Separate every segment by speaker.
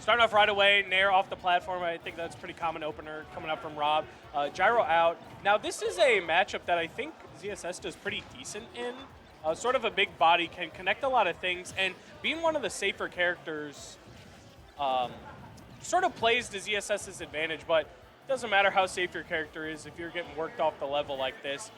Speaker 1: Starting off right away, Nair off the platform. I think that's a pretty common opener coming up from Rob. Gyro out. Now, this is a matchup that I think ZSS does pretty decent in. Sort of a big body, can connect a lot of things, and being one of the safer characters sort of plays to ZSS's advantage, but it doesn't matter how safe your character is if you're getting worked off the level like this.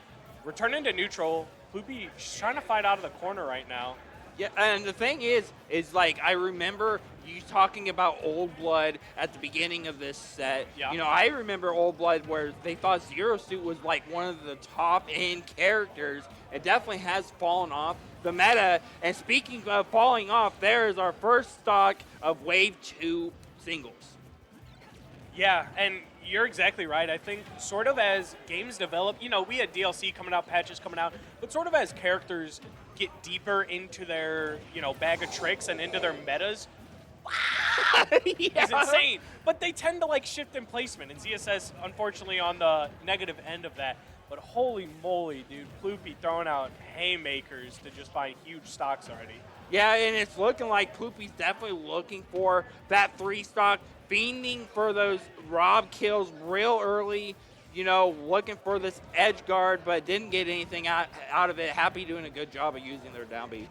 Speaker 1: Returning to neutral, Ploopy trying to fight out of the corner right now.
Speaker 2: Yeah, and the thing is like I remember you talking about Old Blood at the beginning of this set.
Speaker 1: Yeah.
Speaker 2: You know, I remember Old Blood where they thought Zero Suit was like one of the top end characters. It definitely has fallen off the meta. And speaking of falling off, there is our first stock of Wave 2 singles.
Speaker 1: Yeah, and you're exactly right. I think sort of as games develop, you know, we had DLC coming out, patches coming out, but sort of as characters get deeper into their, you know, bag of tricks and into their metas, it's insane. But they tend to like shift in placement, and ZSS unfortunately on the negative end of that. But holy moly, dude, Ploopy throwing out haymakers to just buy huge stocks already.
Speaker 2: Yeah, and it's looking like Ploopy's definitely looking for that 3 stock, fiending for those Rob kills real early, you know, looking for this edge guard, but didn't get anything out of it. Happy doing a good job of using their down B.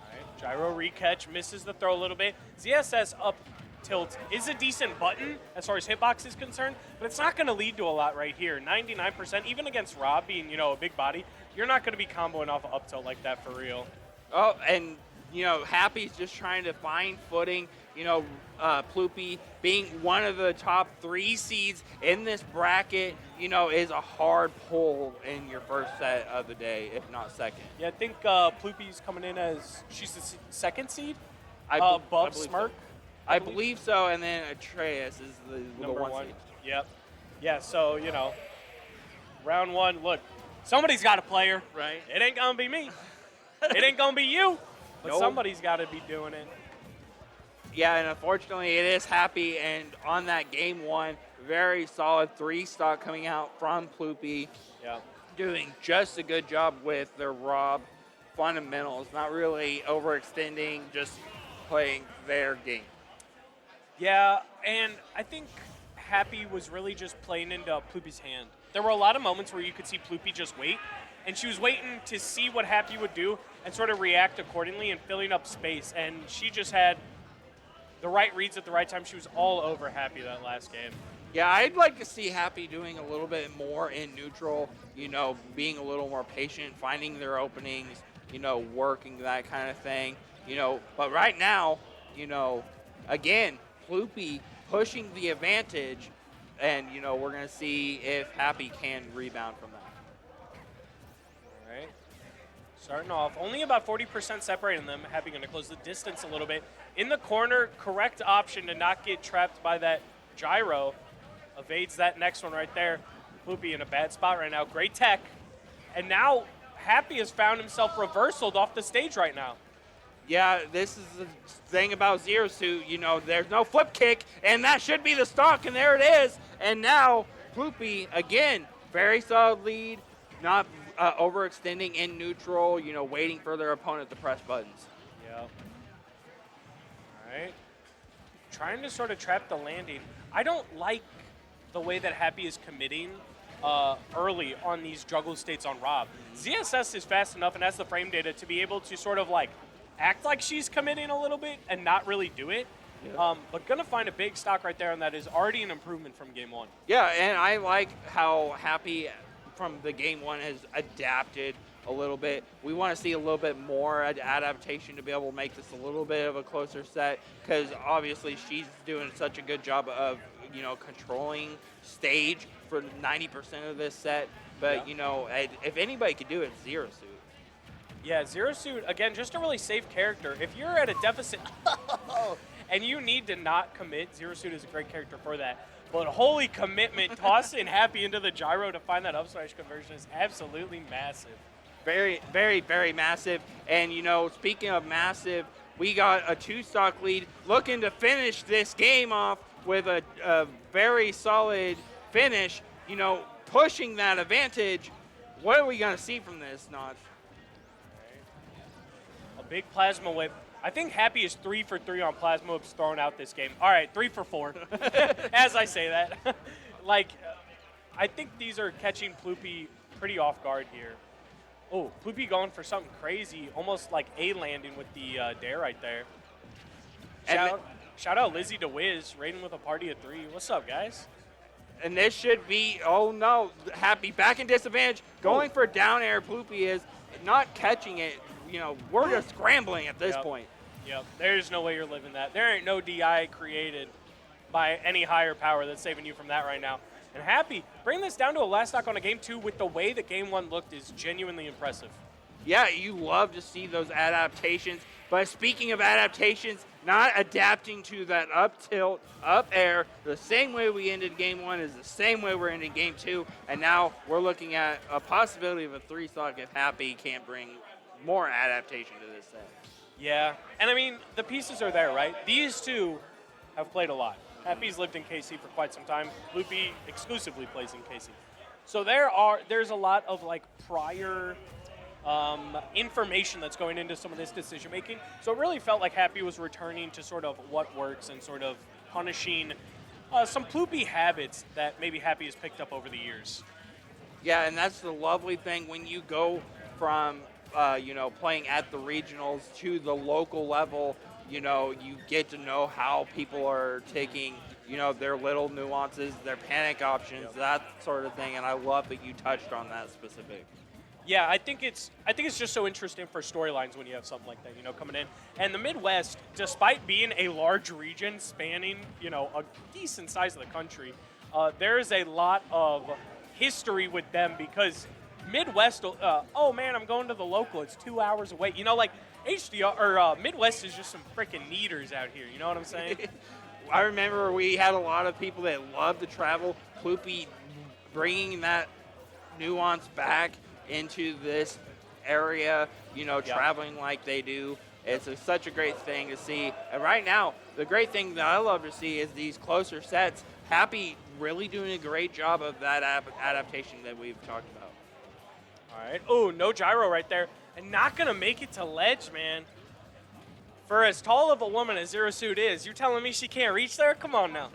Speaker 1: All right, Gyro recatch, misses the throw a little bit. ZSS up tilt is a decent button as far as hitbox is concerned, but it's not going to lead to a lot right here. 99%, even against Rob being, you know, a big body, you're not going to be comboing off of up tilt like that for real.
Speaker 2: Oh, and, you know, Happy's just trying to find footing. You know, Ploopy being one of the top 3 seeds in this bracket, you know, is a hard pull in your first set of the day, if not second.
Speaker 1: Yeah, I think Ploopy's coming in as, she's the second seed? Above Smirk?
Speaker 2: So. I believe so, and then Atreus is the
Speaker 1: Number one.
Speaker 2: seed.
Speaker 1: Yep. Yeah, so, you know, round 1, look, somebody's got a player.
Speaker 2: Right.
Speaker 1: It ain't going to be me. It ain't going to be you. But
Speaker 2: Nope.
Speaker 1: somebody's got to be doing it.
Speaker 2: Yeah, and unfortunately it is Happy, and on that game 1, very solid 3 stock coming out from Ploopy.
Speaker 1: Yeah.
Speaker 2: Doing just a good job with their Rob fundamentals, not really overextending, just playing their game.
Speaker 1: Yeah, and I think Happy was really just playing into Ploopy's hand. There were a lot of moments where you could see Ploopy just wait, and she was waiting to see what Happy would do and sort of react accordingly and filling up space, and she just had the right reads at the right time. She was all over Happy that last game.
Speaker 2: Yeah, I'd like to see Happy doing a little bit more in neutral, you know, being a little more patient, finding their openings, you know, working that kind of thing, you know. But right now, you know, again, Ploopy pushing the advantage, and, you know, we're going to see if Happy can rebound from that.
Speaker 1: All right. Starting off, only about 40% separating them. Happy going to close the distance a little bit. In the corner, correct option to not get trapped by that gyro. Evades that next one right there. Ploopy in a bad spot right now. Great tech. And now Happy has found himself reversaled off the stage right now.
Speaker 2: Yeah, this is the thing about Zero Suit. You know, there's no flip kick, and that should be the stock, and there it is. And now Ploopy, again, very solid lead, not overextending in neutral, you know, waiting for their opponent to press buttons.
Speaker 1: Yeah. All right. Trying to sort of trap the landing. I don't like the way that Happy is committing early on these juggle states on Rob. ZSS is fast enough and has the frame data to be able to sort of like act like she's committing a little bit and not really do it. Yeah. But gonna find a big stock right there, and that is already an improvement from game 1.
Speaker 2: Yeah, and I like how Happy from the game 1 has adapted a little bit. We want to see a little bit more adaptation to be able to make this a little bit of a closer set, because obviously she's doing such a good job of, you know, controlling stage for 90% of this set. But, yeah, you know, if anybody could do it, it's Zero Suit.
Speaker 1: Yeah, Zero Suit, again, just a really safe character. If you're at a deficit and you need to not commit, Zero Suit is a great character for that. But holy commitment, tossing Happy into the gyro to find that up smash conversion is absolutely massive.
Speaker 2: Very, very, very massive. And, you know, speaking of massive, we got a 2-stock lead, looking to finish this game off with a very solid finish, you know, pushing that advantage. What are we going to see from this, Notch?
Speaker 1: A big plasma whip. I think Happy is 3 for 3 on plasma whips thrown out this game. All right, 3 for 4. As I say that, like, I think these are catching Ploopy pretty off guard here. Oh, Ploopy going for something crazy, almost like a landing with the dare right there. Shout out Lizzie DeWiz, raiding with a party of 3. What's up, guys?
Speaker 2: And this should be, oh no, Happy back in disadvantage, going for down air. Ploopy is not catching it. You know, we're just scrambling at this point.
Speaker 1: Yep, there's no way you're living that. There ain't no DI created by any higher power that's saving you from that right now. And Happy, bring this down to a last stock on a game 2 with the way that game 1 looked is genuinely impressive.
Speaker 2: Yeah, you love to see those adaptations. But speaking of adaptations, not adapting to that up tilt, up air, the same way we ended game 1 is the same way we're ending game 2. And now we're looking at a possibility of a 3-stock if Happy can't bring more adaptation to this set.
Speaker 1: Yeah, and I mean, the pieces are there, right? These two have played a lot. Happy's lived in KC for quite some time. Ploopy exclusively plays in KC. So there's a lot of like prior information that's going into some of this decision making. So it really felt like Happy was returning to sort of what works and sort of punishing some Ploopy habits that maybe Happy has picked up over the years.
Speaker 2: Yeah, and that's the lovely thing when you go from playing at the regionals to the local level. You get to know how people are taking, their little nuances, their panic options, that sort of thing. And I love that you touched on that specific.
Speaker 1: Yeah, I think it's just so interesting for storylines when you have something like that, coming in. And the Midwest, despite being a large region spanning, a decent size of the country, there is a lot of history with them because Midwest, oh man, I'm going to the local. It's 2 hours away. Like HDR or Midwest is just some freaking neaters out here. You know what I'm saying?
Speaker 2: I remember we had a lot of people that love to travel. Ploopy bringing that nuance back into this area. Traveling like they do. It's such a great thing to see. And right now, the great thing that I love to see is these closer sets. Happy really doing a great job of that adaptation that we've talked about.
Speaker 1: All right. Oh, no gyro right there. And not going to make it to ledge, man. For as tall of a woman as Zero Suit is, you're telling me she can't reach there? Come on now.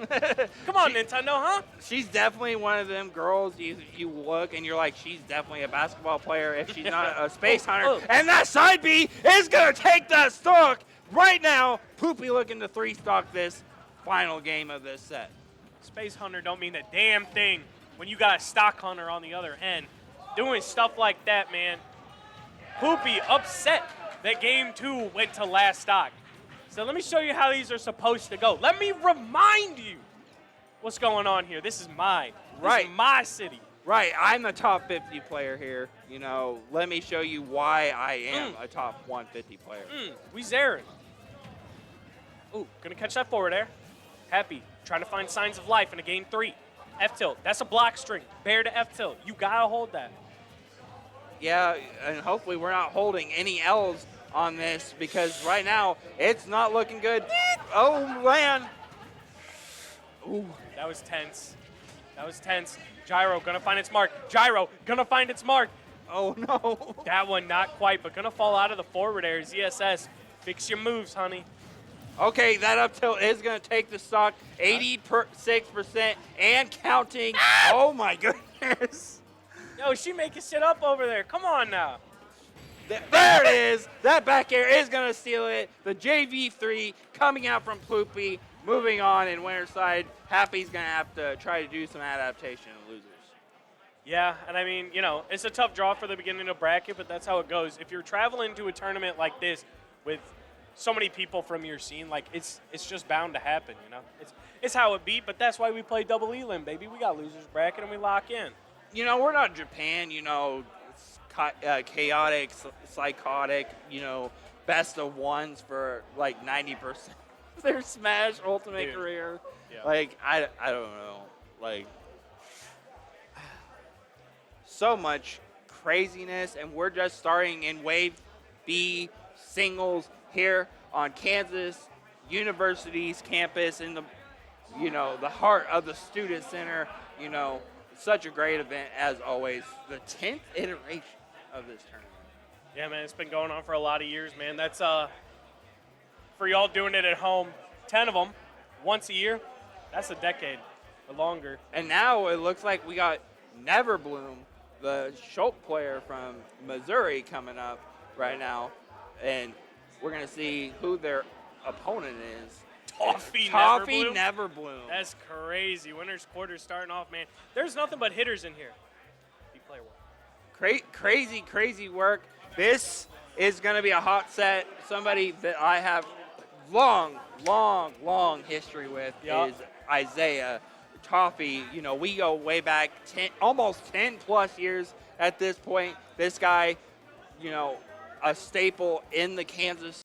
Speaker 1: Come on, Nintendo, huh?
Speaker 2: She's definitely one of them girls you look and you're like, she's definitely a basketball player if she's not a space hunter. And that side B is going to take that stock right now. Ploopy looking to 3-stock this final game of this set.
Speaker 1: Space hunter don't mean a damn thing when you got a stock hunter on the other end. Doing stuff like that, man. Ploopy upset that game 2 went to last stock. So let me show you how these are supposed to go. Let me remind you what's going on here. This is mine. This is my city.
Speaker 2: Right, I'm the top 50 player here. Let me show you why I am a top 150 player.
Speaker 1: We Zarin. Ooh, gonna catch that forward air. Happy, trying to find signs of life in a game 3. F-tilt, that's a block string. Bear to F-tilt, you gotta hold that.
Speaker 2: Yeah, and hopefully we're not holding any L's on this because right now it's not looking good. Oh, man.
Speaker 1: Ooh, that was tense. That was tense. Gyro gonna find its mark. Gyro gonna find its mark.
Speaker 2: Oh, no.
Speaker 1: That one not quite, but gonna fall out of the forward air. ZSS, fix your moves, honey.
Speaker 2: Okay, that up tilt is going to take the stock 86% and counting. Oh, my goodness.
Speaker 1: Yo, she making shit up over there. Come on now.
Speaker 2: There it is. That back air is going to steal it. The JV3 coming out from Ploopy. Moving on in winner side. Happy's going to have to try to do some adaptation in losers.
Speaker 1: Yeah, and I mean, it's a tough draw for the beginning of bracket, but that's how it goes. If you're traveling to a tournament like this with so many people from your scene, like it's just bound to happen, It's how it be, but that's why we play double elim, baby. We got losers bracket and we lock in.
Speaker 2: We're not Japan, chaotic, psychotic, best of ones for like 90% of their Smash Ultimate career.
Speaker 1: Yeah.
Speaker 2: Like I don't know. Like so much craziness, and we're just starting in Wave B singles here on Kansas University's campus in the heart of the student center. Such a great event as always. The 10th iteration of this tournament.
Speaker 1: Yeah, man, it's been going on for a lot of years, man. That's for y'all doing it at home. 10 of them, once a year. That's a decade or longer.
Speaker 2: And now it looks like we got Neverbloom, the Schultz player from Missouri, coming up right now. And we're going to see who their opponent is.
Speaker 1: Toffee
Speaker 2: Neverbloom.
Speaker 1: That's crazy. Winners quarter starting off, man. There's nothing but hitters in here. You play well.
Speaker 2: Crazy work. This is going to be a hot set. Somebody that I have long history with is Isaiah Toffee. You know, we go way back almost 10 plus years at this point. This guy, you know, a staple in the Kansas